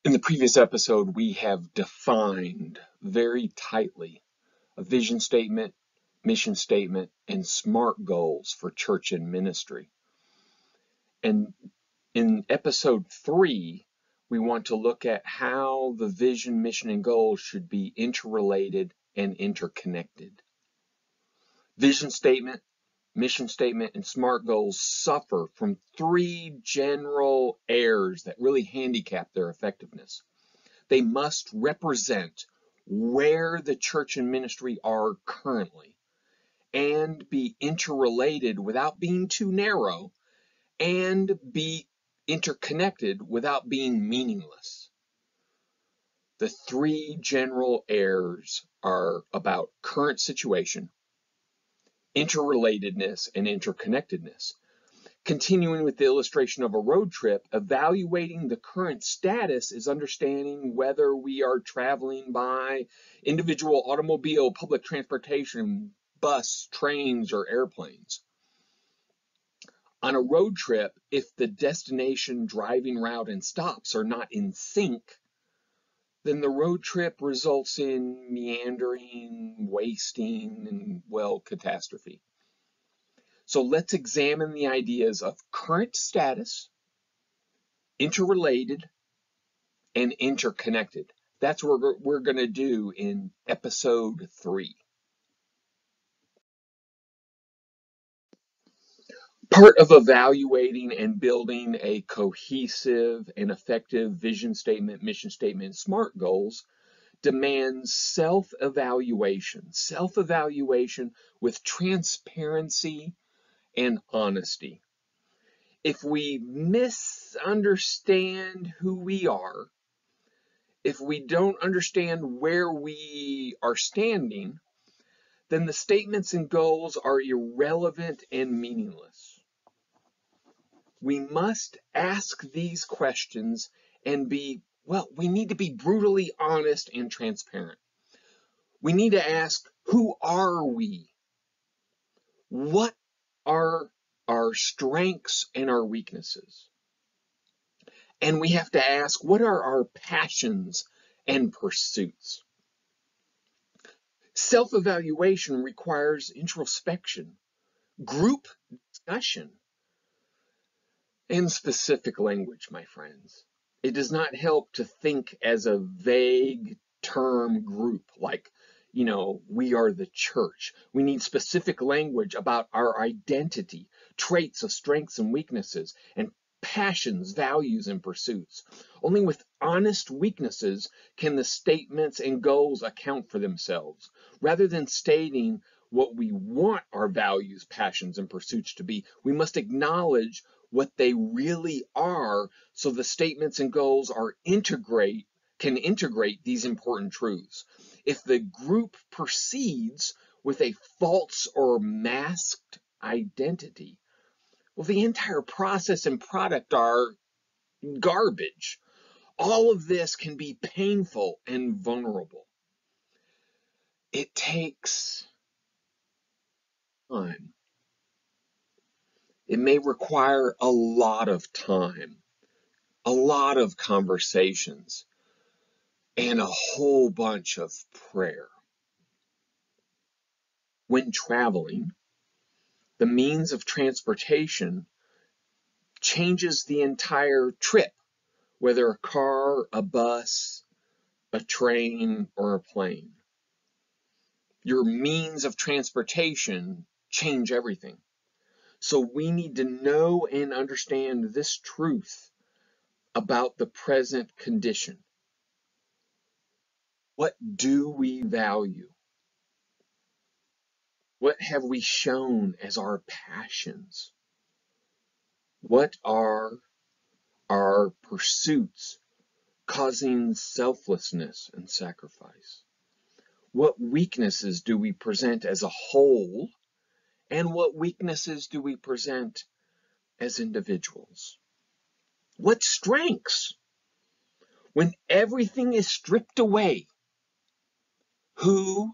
In the previous episode, we have defined very tightly a vision statement, mission statement, and SMART goals for church and ministry. And in episode 3, we want to look at how the vision, mission, and goals should be interrelated and interconnected. Vision statement, mission statement, and SMART goals suffer from 3 general errors that really handicap their effectiveness. They must represent where the church and ministry are currently and be interrelated without being too narrow and be interconnected without being meaningless. The 3 general errors are about current situation, interrelatedness, and interconnectedness. Continuing with the illustration of a road trip, evaluating the current status is understanding whether we are traveling by individual automobile, public transportation, bus, trains, or airplanes. On a road trip, if the destination, driving route, and stops are not in sync, then the road trip results in meandering, wasting, and, well, catastrophe. So let's examine the ideas of current status, interrelated, and interconnected. That's what we're going to do in episode 3. Part of evaluating and building a cohesive and effective vision statement, mission statement, and SMART goals demands self-evaluation with transparency and honesty. If we misunderstand who we are, if we don't understand where we are standing, then the statements and goals are irrelevant and meaningless. We must ask these questions and we need to be brutally honest and transparent. We need to ask, who are we? What are our strengths and our weaknesses? And we have to ask, what are our passions and pursuits? Self-evaluation requires introspection, group discussion, and specific language, my friends. It does not help to think as a vague term group like, we are the church. We need specific language about our identity, traits of strengths and weaknesses, and passions, values, and pursuits. Only with honest weaknesses can the statements and goals account for themselves. Rather than stating what we want our values, passions, and pursuits to be, we must acknowledge what they really are so the statements and goals can integrate these important truths. If the group proceeds with a false or masked identity, well, the entire process and product are garbage. All of this can be painful and vulnerable. It takes time. It may require a lot of time, a lot of conversations, and a whole bunch of prayer. When traveling, the means of transportation changes the entire trip, whether a car, a bus, a train, or a plane. Your means of transportation change everything. So we need to know and understand this truth about the present condition. What do we value? What have we shown as our passions? What are our pursuits causing selflessness and sacrifice? What weaknesses do we present as a whole, and what weaknesses do we present as individuals? What strengths? When everything is stripped away, who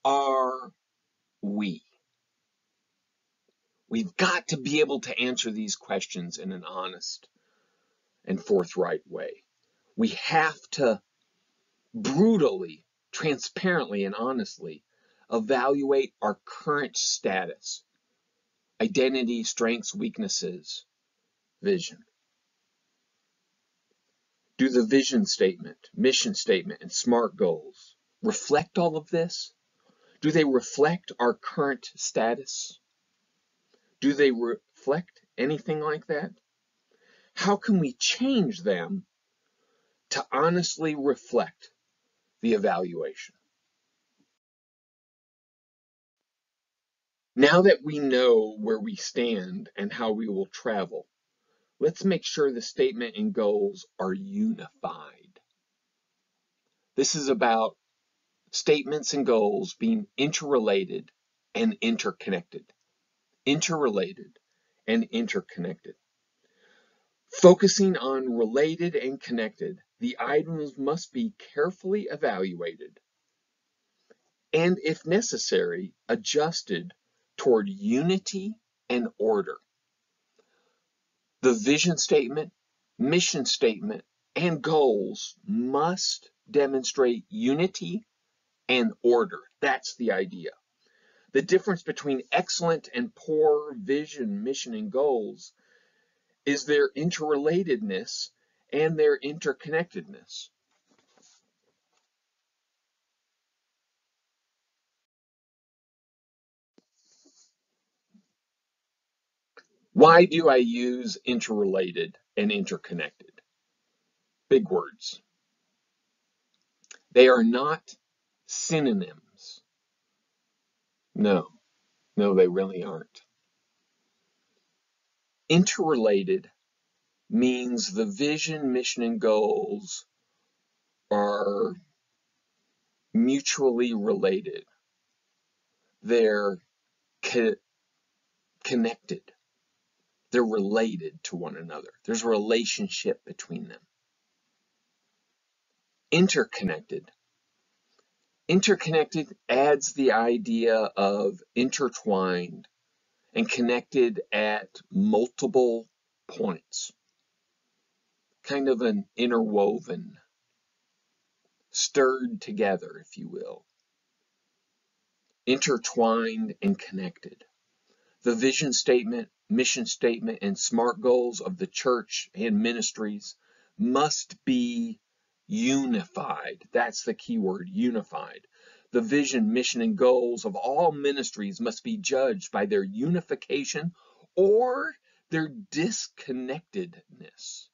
are we? We've got to be able to answer these questions in an honest and forthright way. We have to brutally, transparently, and honestly evaluate our current status, identity, strengths, weaknesses, vision. Do the vision statement, mission statement, and SMART goals reflect all of this? Do they reflect our current status? Do they reflect anything like that? How can we change them to honestly reflect the evaluation? Now that we know where we stand and how we will travel, let's make sure the statement and goals are unified. This is about statements and goals being interrelated and interconnected. Interrelated and interconnected. Focusing on related and connected, the items must be carefully evaluated and, if necessary, adjusted toward unity and order. The vision statement, mission statement, and goals must demonstrate unity and order. That's the idea. The difference between excellent and poor vision, mission, and goals is their interrelatedness and their interconnectedness. Why do I use interrelated and interconnected? Big words. They are not synonyms. No, they really aren't. Interrelated means the vision, mission, and goals are mutually related. They're connected. They're related to one another. There's a relationship between them. Interconnected. Interconnected adds the idea of intertwined and connected at multiple points. Kind of an interwoven, stirred together, if you will. Intertwined and connected. The vision statement, mission statement, and SMART goals of the church and ministries must be unified. That's the key word, unified. The vision, mission, and goals of all ministries must be judged by their unification or their disconnectedness.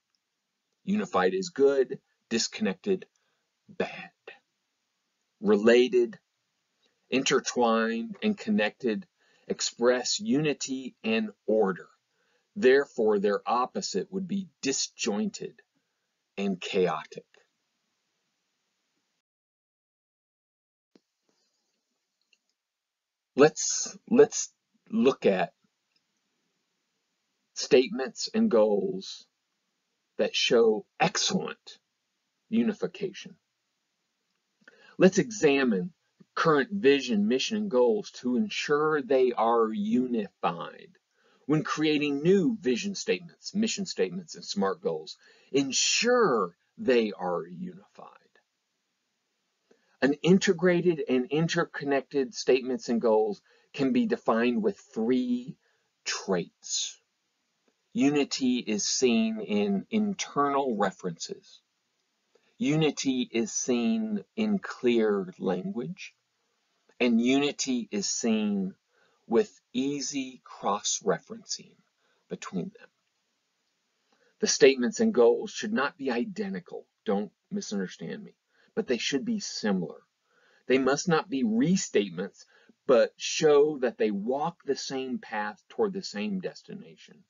Unified is good, disconnected, bad. Related, intertwined, and connected express unity and order. Therefore, their opposite would be disjointed and chaotic. Let's look at statements and goals that show excellent unification. Let's examine current vision, mission, and goals to ensure they are unified. When creating new vision statements, mission statements, and SMART goals, ensure they are unified. An integrated and interconnected statements and goals can be defined with 3 traits. Unity is seen in internal references. Unity is seen in clear language. And unity is seen with easy cross-referencing between them. The statements and goals should not be identical. Don't misunderstand me. But they should be similar. They must not be restatements, but show that they walk the same path toward the same destination.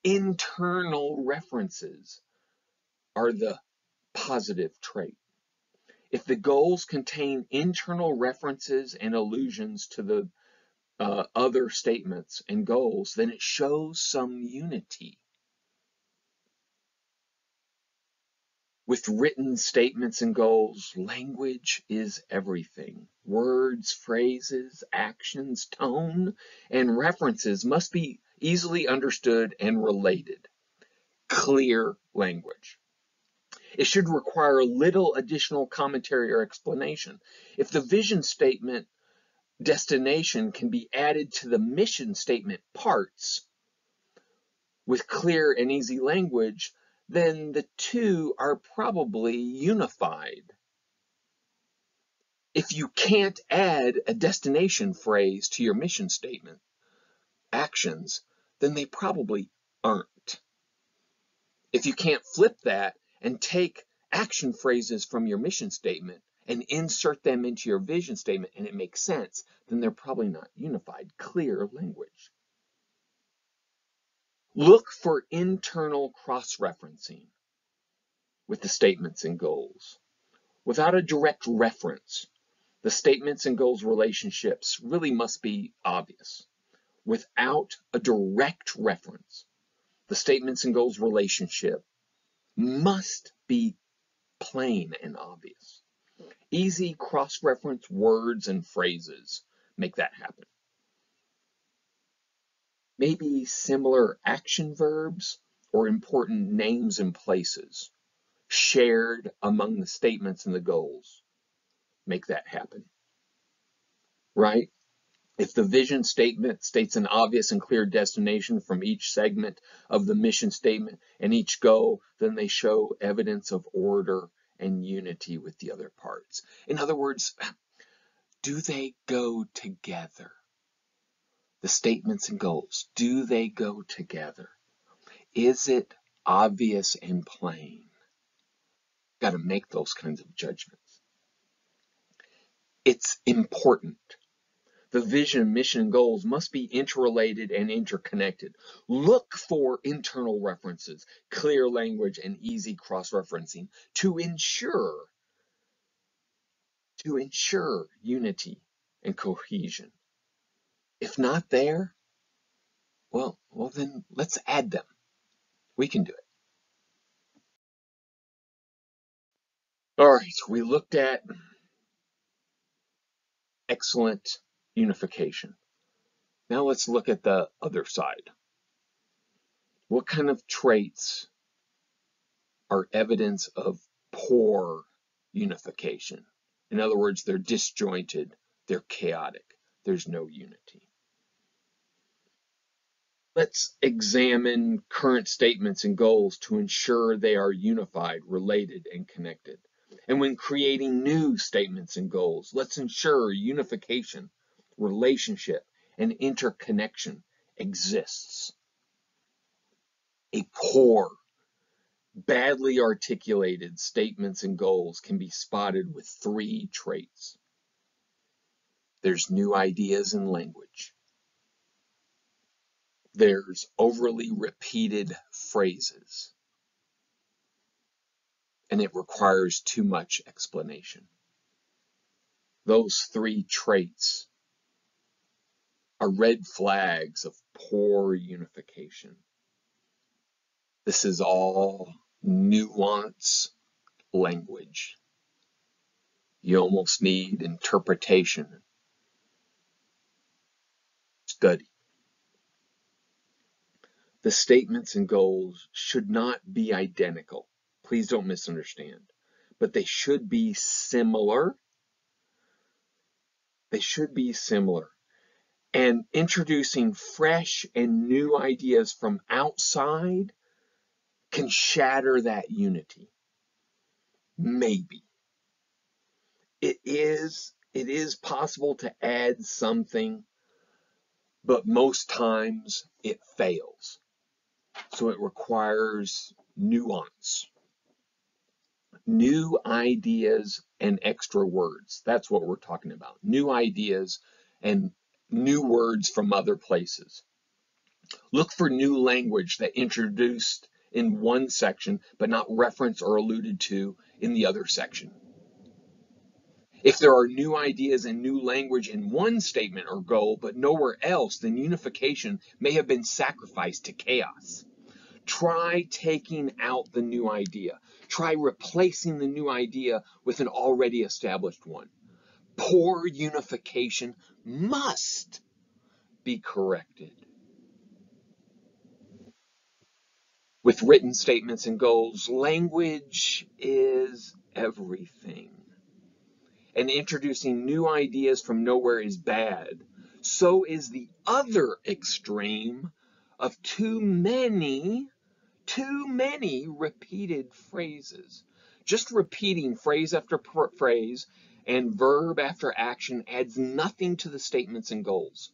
Internal references are the positive trait. If the goals contain internal references and allusions to the other statements and goals, then it shows some unity. With written statements and goals, language is everything. Words, phrases, actions, tone, and references must be easily understood and related. Clear language. It should require little additional commentary or explanation. If the vision statement destination can be added to the mission statement parts with clear and easy language, then the two are probably unified. If you can't add a destination phrase to your mission statement actions, then they probably aren't. If you can't flip that and take action phrases from your mission statement and insert them into your vision statement and it makes sense, then they're probably not unified, clear language. Look for internal cross-referencing with the statements and goals. Without a direct reference, the statements and goals relationships really must be obvious. Without a direct reference, the statements and goals relationship must be plain and obvious. Easy cross-reference words and phrases make that happen. Maybe similar action verbs or important names and places shared among the statements and the goals make that happen, right? If the vision statement states an obvious and clear destination from each segment of the mission statement and each goal, then they show evidence of order and unity with the other parts. In other words, do they go together? The statements and goals, do they go together? Is it obvious and plain? Got to make those kinds of judgments. It's important. The vision, mission, and goals must be interrelated and interconnected. Look for internal references, clear language, and easy cross-referencing to ensure unity and cohesion. If not there, well then let's add them. We can do it. All right, we looked at excellent unification. Now let's look at the other side. What kind of traits are evidence of poor unification? In other words, they're disjointed, they're chaotic, there's no unity. Let's examine current statements and goals to ensure they are unified, related, and connected. And when creating new statements and goals, let's ensure unification, relationship, and interconnection exists. A poor, badly articulated statements and goals can be spotted with three traits. There's new ideas and language. There's overly repeated phrases. And it requires too much explanation. Those three traits are red flags of poor unification. This is all nuance language. You almost need interpretation, study. The statements and goals should not be identical. Please don't misunderstand. But they should be similar. They should be similar. And introducing fresh and new ideas from outside can shatter that unity. Maybe. It is possible to add something, but most times it fails. So it requires nuance. New ideas and extra words. That's what we're talking about. New ideas and new words from other places. Look for new language that introduced in one section, but not referenced or alluded to in the other section. If there are new ideas and new language in one statement or goal, but nowhere else, then unification may have been sacrificed to chaos. Try taking out the new idea. Try replacing the new idea with an already established one. Poor unification must be corrected. With written statements and goals, language is everything. And introducing new ideas from nowhere is bad. So is the other extreme of too many repeated phrases. Just repeating phrase after phrase and verb after action adds nothing to the statements and goals.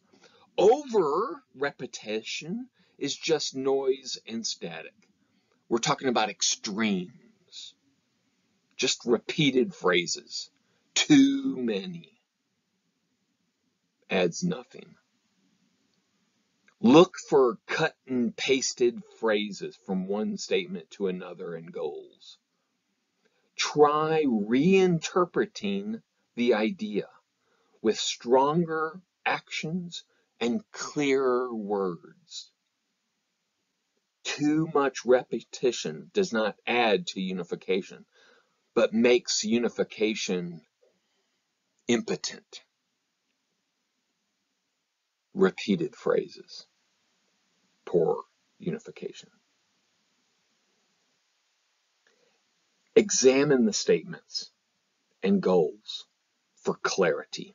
Over repetition is just noise and static. We're talking about extremes. Just repeated phrases. Too many adds nothing. Look for cut and pasted phrases from one statement to another in goals. Try reinterpreting the idea with stronger actions and clearer words. Too much repetition does not add to unification, but makes unification impotent. Repeated phrases, poor unification. Examine the statements and goals for clarity.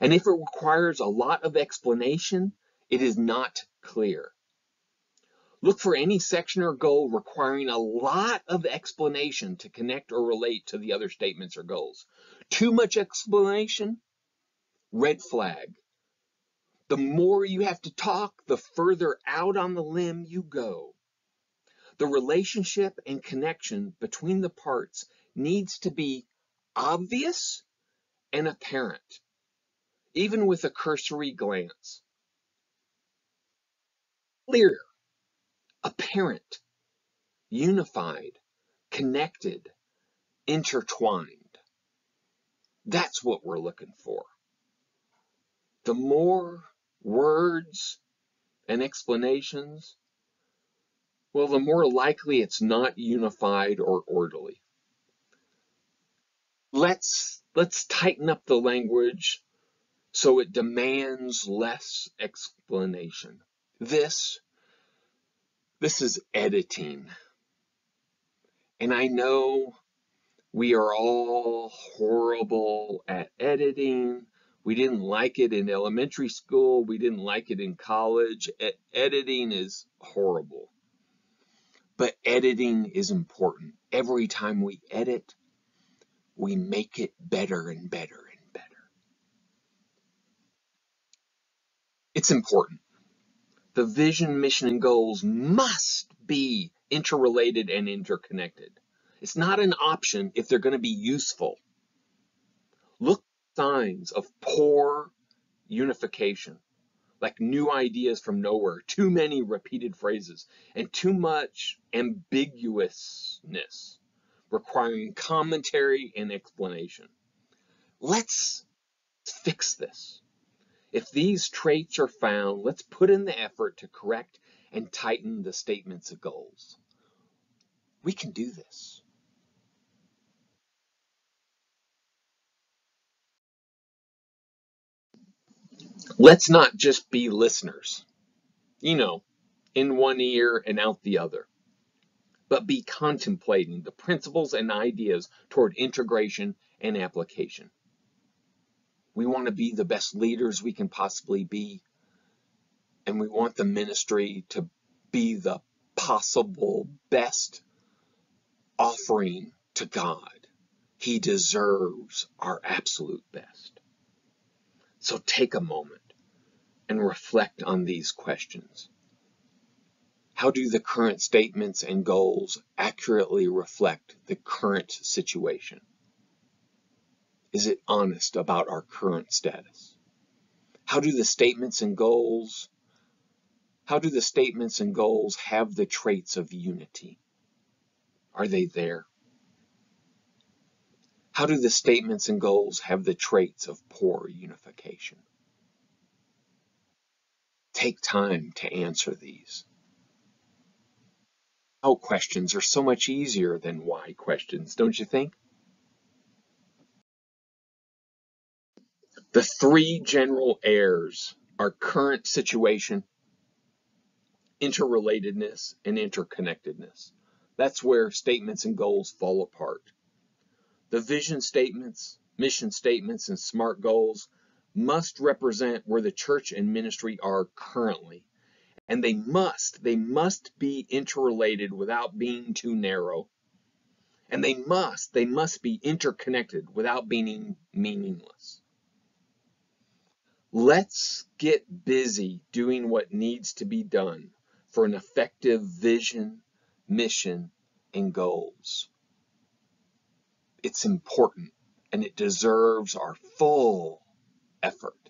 And if it requires a lot of explanation, it is not clear. Look for any section or goal requiring a lot of explanation to connect or relate to the other statements or goals. Too much explanation, red flag. The more you have to talk, the further out on the limb you go. The relationship and connection between the parts needs to be obvious and apparent, even with a cursory glance. Clear, apparent, unified, connected, intertwined. That's what we're looking for. The more words and explanations, well, the more likely it's not unified or orderly. Let's tighten up the language so it demands less explanation. This is editing. And I know we are all horrible at editing. We didn't like it in elementary school. We didn't like it in college. Editing is horrible. But editing is important. Every time we edit, we make it better and better and better. It's important. The vision, mission, and goals must be interrelated and interconnected. It's not an option if they're going to be useful. Look for signs of poor unification, like new ideas from nowhere, too many repeated phrases, and too much ambiguousness, requiring commentary and explanation. Let's fix this. If these traits are found, let's put in the effort to correct and tighten the statements of goals. We can do this. Let's not just be listeners, in one ear and out the other, but be contemplating the principles and ideas toward integration and application. We want to be the best leaders we can possibly be, and we want the ministry to be the possible best offering to God. He deserves our absolute best. So take a moment and reflect on these questions. How do the current statements and goals accurately reflect the current situation? Is it honest about our current status? How do the statements and goals have the traits of unity? Are they there? How do the statements and goals have the traits of poor unification? Take time to answer these. How questions are so much easier than why questions, don't you think? The three general errors are current situation, interrelatedness, and interconnectedness. That's where statements and goals fall apart. The vision statements, mission statements, and SMART goals must represent where the church and ministry are currently. And they must be interrelated without being too narrow. And they must be interconnected without being meaningless. Let's get busy doing what needs to be done for an effective vision, mission, and goals. It's important and it deserves our full effort.